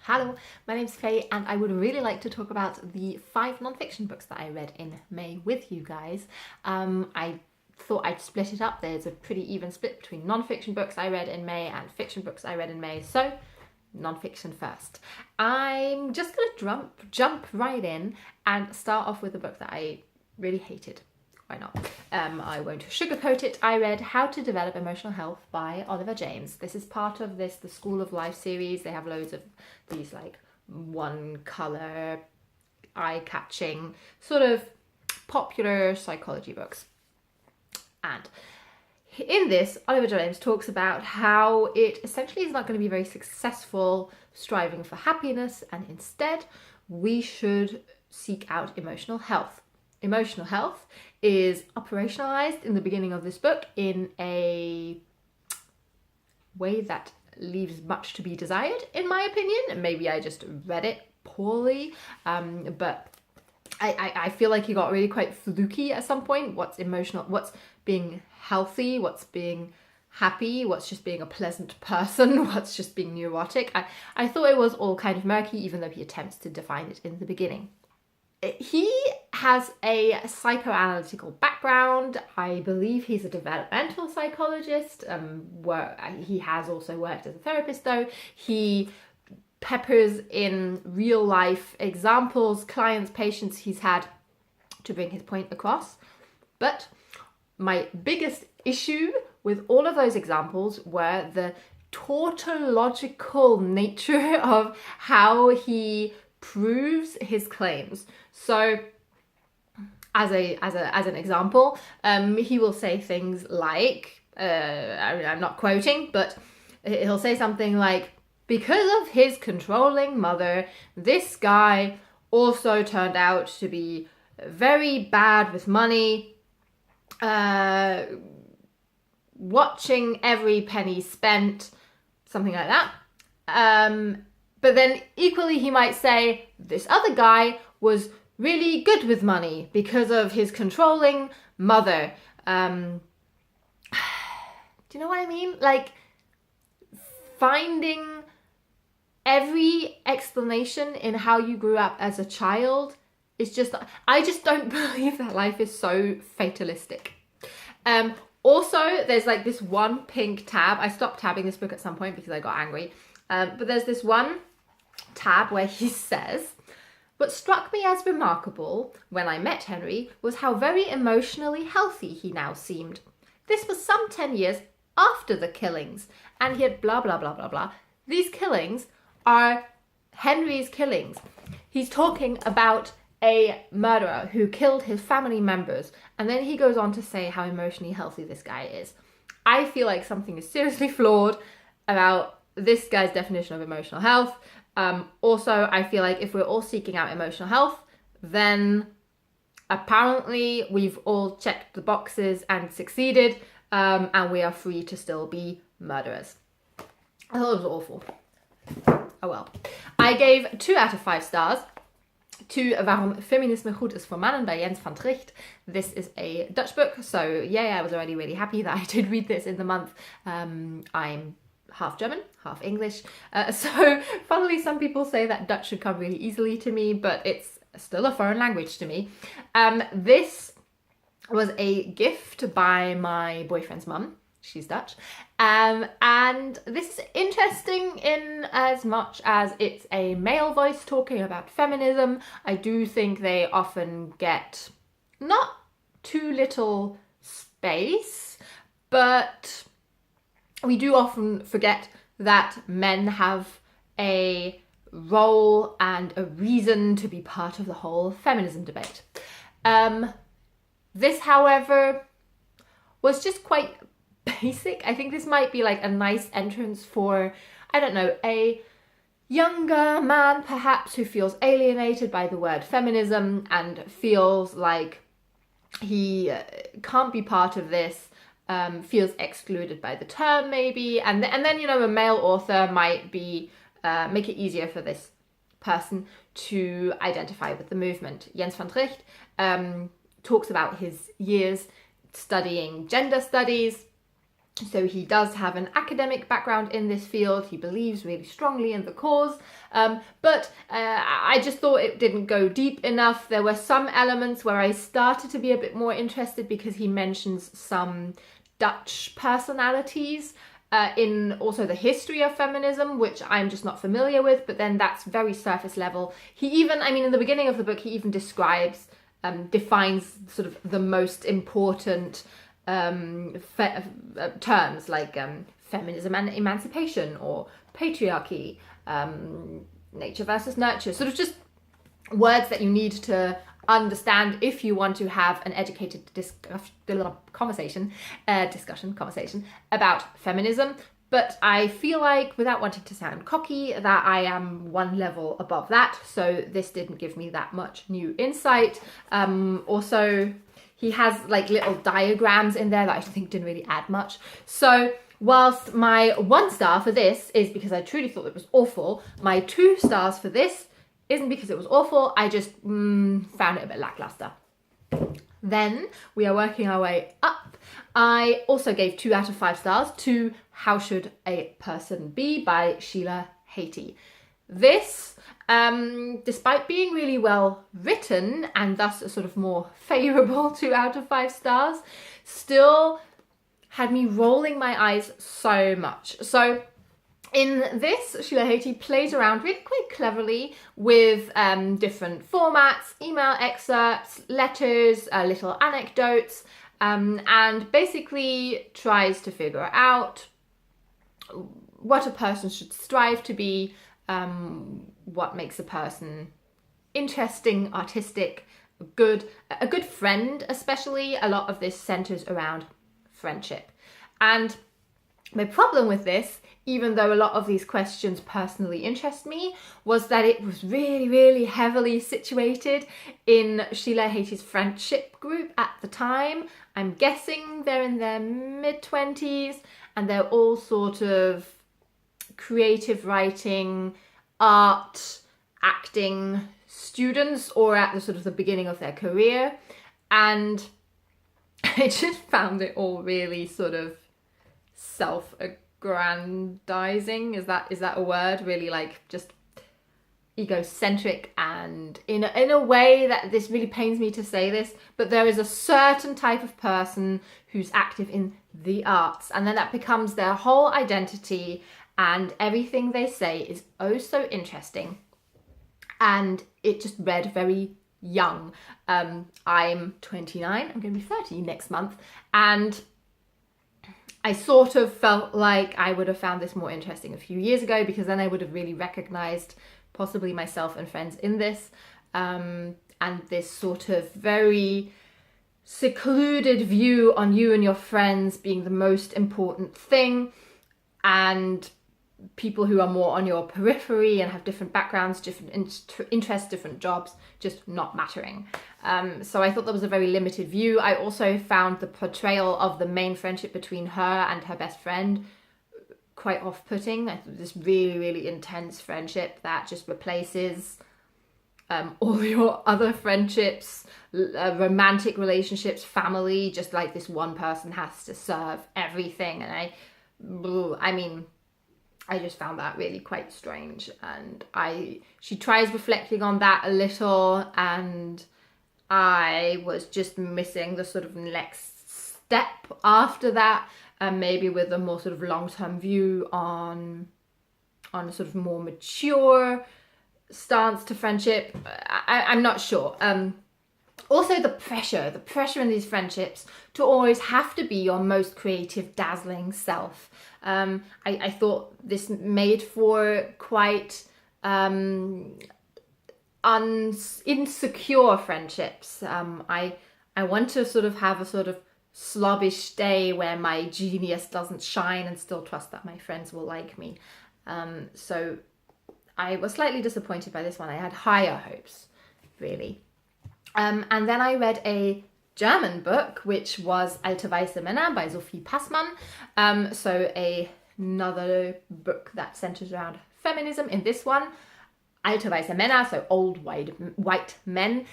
Hello, my name's Faye and I would really like to talk about the 5 non-fiction books that I read in May with you guys. I thought I'd split it up. There's a pretty even split between non-fiction books I read in May and fiction books I read in May. So, non-fiction first. I'm just going to jump right in and start off with a book that I really hated. Why not? I won't sugarcoat it. I read How to Develop Emotional Health by Oliver James. This is part of the School of Life series. They have loads of these like one colour, eye-catching, sort of popular psychology books. And in this, Oliver James talks about how it essentially is not going to be very successful striving for happiness, and instead we should seek out emotional health. Emotional health is operationalized in the beginning of this book in a way that leaves much to be desired, in my opinion. Maybe I just read it poorly, but I feel like he got really quite fluky at some point. What's emotional, what's being healthy, what's being happy, what's just being a pleasant person, what's just being neurotic. I thought it was all kind of murky, even though he attempts to define it in the beginning. He has a psychoanalytical background. I believe he's a developmental psychologist. He has also worked as a therapist, though. He peppers in real life examples, clients, patients he's had to bring his point across. But my biggest issue with all of those examples were the tautological nature of how he proves his claims. So as an example, he will say things like, I'm not quoting, but he'll say something like, because of his controlling mother, this guy also turned out to be very bad with money, watching every penny spent, something like that. But then equally he might say, this other guy was really good with money because of his controlling mother. Do you know what I mean? Like, finding every explanation in how you grew up as a child is just, I just don't believe that life is so fatalistic. Also, there's like this one pink tab. I stopped tabbing this book at some point because I got angry. But there's this one tab where he says, what struck me as remarkable when I met Henry was how very emotionally healthy he now seemed. This was some 10 years after the killings, and he had blah, blah, blah, blah, blah. These killings are Henry's killings. He's talking about a murderer who killed his family members, and then he goes on to say how emotionally healthy this guy is. I feel like something is seriously flawed about this guy's definition of emotional health. Also, I feel like if we're all seeking out emotional health, then apparently we've all checked the boxes and succeeded, and we are free to still be murderers. I thought it was awful. Oh well. I gave 2 out of 5 stars to Waarom, feminisme goed, voor mannen by Jens van Tricht. This is a Dutch book, so yeah, I was already really happy that I did read this in the month. I'm half German, half English. So funnily, some people say that Dutch should come really easily to me, but it's still a foreign language to me. This was a gift by my boyfriend's mum. She's Dutch. And this is interesting in as much as it's a male voice talking about feminism. I do think they often get not too little space, but we do often forget that men have a role and a reason to be part of the whole feminism debate. This, however, was just quite basic. I think this might be like a nice entrance for, I don't know, a younger man perhaps who feels alienated by the word feminism and feels like he can't be part of this. Feels excluded by the term maybe, and then you know, a male author might be make it easier for this person to identify with the movement. Jens van Tricht talks about his years studying gender studies So he does have an academic background in this field. He believes really strongly in the cause, but I just thought it didn't go deep enough. There were some elements where I started to be a bit more interested because he mentions some Dutch personalities in also the history of feminism, which I'm just not familiar with, but then that's very surface level. He even, I mean, in the beginning of the book, he even defines sort of the most important terms like feminism and emancipation, or patriarchy, nature versus nurture, sort of just words that you need to understand if you want to have an educated conversation about feminism. But I feel like, without wanting to sound cocky, that I am one level above that, so this didn't give me that much new insight. Also, he has like little diagrams in there that I think didn't really add much. So whilst my 1 star for this is because I truly thought it was awful, my 2 stars for this isn't because it was awful, I just found it a bit lackluster. Then we are working our way up. I also gave 2 out of 5 stars to How Should a Person Be by Sheila Heti. This, despite being really well written and thus a sort of more favourable 2 out of 5 stars, still had me rolling my eyes so much. So in this, Sheila Heti plays around really quite cleverly with different formats, email excerpts, letters, little anecdotes, and basically tries to figure out what a person should strive to be, what makes a person interesting, artistic, a good friend especially. A lot of this centres around friendship. And my problem with this, even though a lot of these questions personally interest me, was that it was really, really heavily situated in Sheila Heti's friendship group at the time. I'm guessing they're in their mid-20s and they're all sort of creative writing, art, acting students, or at the sort of the beginning of their career. And I just found it all really sort of self-aggrandizing. Is that a word? Really, like, just egocentric, and in a way that this really pains me to say this, but there is a certain type of person who's active in the arts, and then that becomes their whole identity, and everything they say is oh so interesting, and it just read very young. I'm 29, I'm going to be 30 next month, and I sort of felt like I would have found this more interesting a few years ago, because then I would have really recognised possibly myself and friends in this, and this sort of very secluded view on you and your friends being the most important thing, and people who are more on your periphery and have different backgrounds, different interests, different jobs, just not mattering. So I thought that was a very limited view. I also found the portrayal of the main friendship between her and her best friend quite off-putting. I thought this really, really intense friendship that just replaces all your other friendships, romantic relationships, family, just like this one person has to serve everything. And I just found that really quite strange, and she tries reflecting on that a little, and I was just missing the sort of next step after that, and maybe with a more sort of long-term view on a sort of more mature stance to friendship. I'm not sure. Also the pressure in these friendships to always have to be your most creative, dazzling self. I thought this made for quite insecure friendships. I want to sort of have a sort of slobbish day where my genius doesn't shine and still trust that my friends will like me. So I was slightly disappointed by this one. I had higher hopes, really. And then I read a German book, which was Alte, weiße Männer by Sophie Passmann. So another book that centers around feminism. In this one, Alte, weiße Männer, so old white men.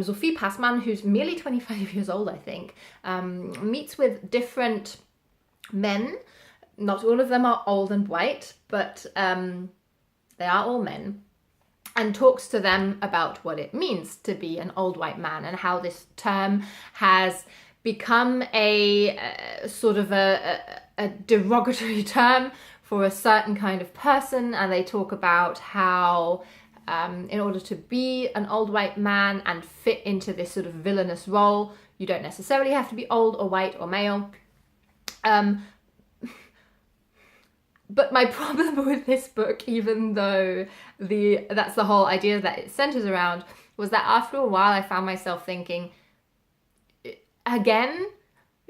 Sophie Passmann, who's merely 25 years old, I think, meets with different men. Not all of them are old and white, but they are all men, and talks to them about what it means to be an old white man and how this term has become a sort of a derogatory term for a certain kind of person. And they talk about how in order to be an old white man and fit into this sort of villainous role, you don't necessarily have to be old or white or male. But my problem with this book, even though that's the whole idea that it centers around, was that after a while I found myself thinking, again,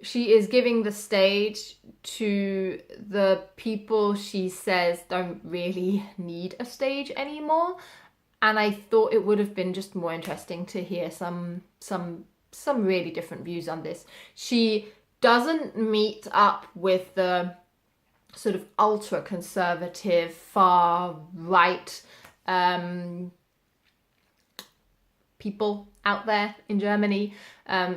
she is giving the stage to the people she says don't really need a stage anymore. And I thought it would have been just more interesting to hear some really different views on this. She doesn't meet up with the sort of ultra conservative, far right people out there in Germany.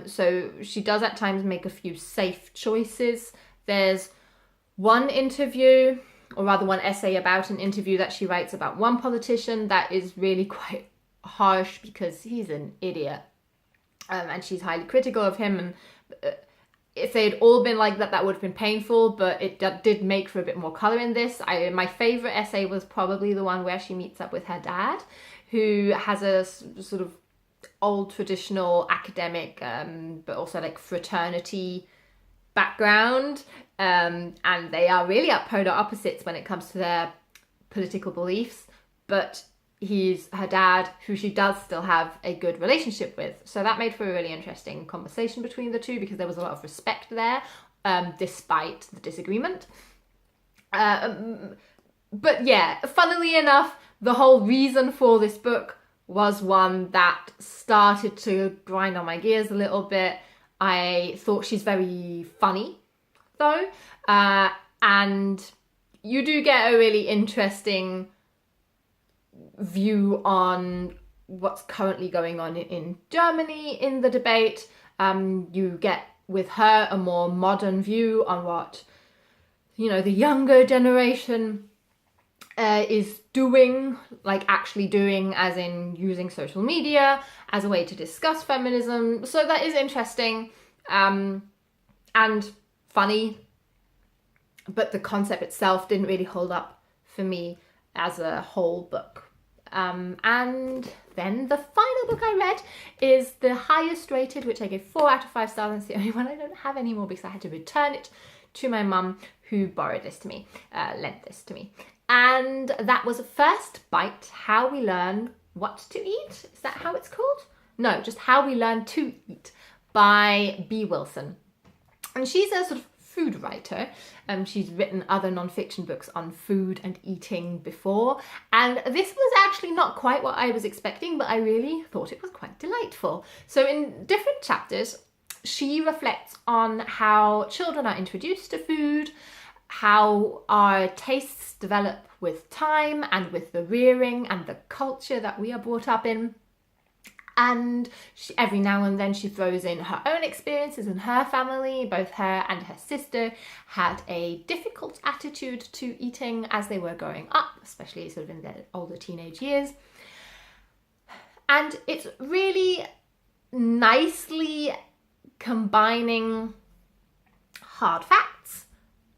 So she does at times make a few safe choices. There's one interview, or rather one essay about an interview that she writes about one politician that is really quite harsh because he's an idiot. And she's highly critical of him, and if they'd all been like that, that would have been painful, but it did make for a bit more colour in this. My favourite essay was probably the one where she meets up with her dad, who has a sort of old traditional academic, but also like fraternity background. And they are really at polar opposites when it comes to their political beliefs, but he's her dad, who she does still have a good relationship with. So that made for a really interesting conversation between the two, because there was a lot of respect there, despite the disagreement. But yeah, funnily enough, the whole reason for this book was one that started to grind on my gears a little bit. I thought she's very funny, though, and you do get a really interesting view on what's currently going on in Germany in the debate. You get with her a more modern view on what, you know, the younger generation is doing, like actually doing, as in using social media as a way to discuss feminism. So that is interesting and funny, but the concept itself didn't really hold up for me as a whole book. And then the final book I read is the highest rated, which I gave 4 out of 5 stars, and it's the only one I don't have anymore because I had to return it to my mum, who borrowed this to me, lent this to me. And that was First Bite, How We Learn What to Eat. Is that how it's called? No, just How We Learn to Eat by B. Wilson. And she's a sort of food writer. She's written other non-fiction books on food and eating before, and this was actually not quite what I was expecting, but I really thought it was quite delightful. So in different chapters, she reflects on how children are introduced to food, how our tastes develop with time and with the rearing and the culture that we are brought up in. And every now and then she throws in her own experiences in her family. Both her and her sister had a difficult attitude to eating as they were growing up, especially sort of in their older teenage years. And it's really nicely combining hard facts,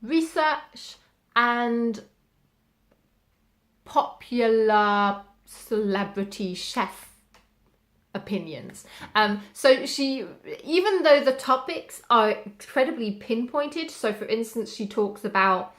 research, and popular celebrity chef opinions. So she, even though the topics are incredibly pinpointed, so for instance she talks about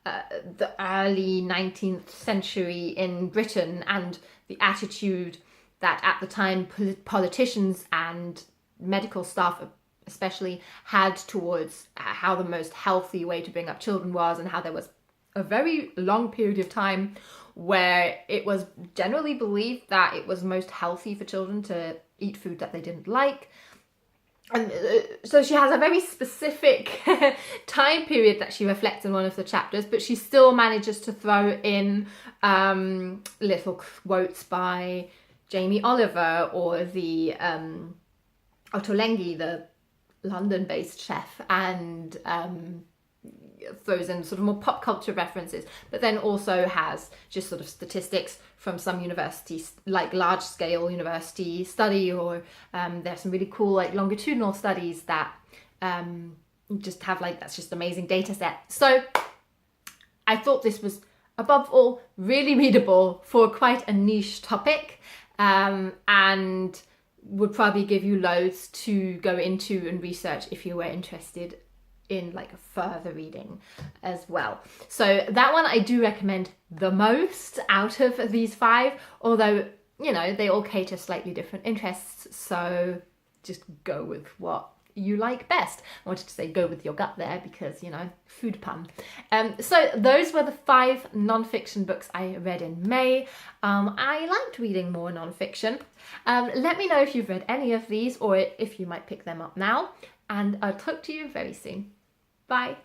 the early 19th century in Britain and the attitude that at the time politicians and medical staff especially had towards how the most healthy way to bring up children was, and how there was a very long period of time where it was generally believed that it was most healthy for children to eat food that they didn't like. And so she has a very specific time period that she reflects in one of the chapters, but she still manages to throw in little quotes by Jamie Oliver or the Otto Lengi, the London-based chef, and throws in sort of more pop culture references, but then also has just sort of statistics from some universities, like large scale university study, or there's some really cool like longitudinal studies that just have like, that's just amazing data set. So I thought this was above all really readable for quite a niche topic, and would probably give you loads to go into and research if you were interested in like further reading as well. So that one I do recommend the most out of these 5, although, you know, they all cater slightly different interests, so just go with what you like best. I wanted to say go with your gut there because, you know, food pun. So those were the 5 non-fiction books I read in May. I liked reading more non-fiction. Let me know if you've read any of these or if you might pick them up now, and I'll talk to you very soon. Bye.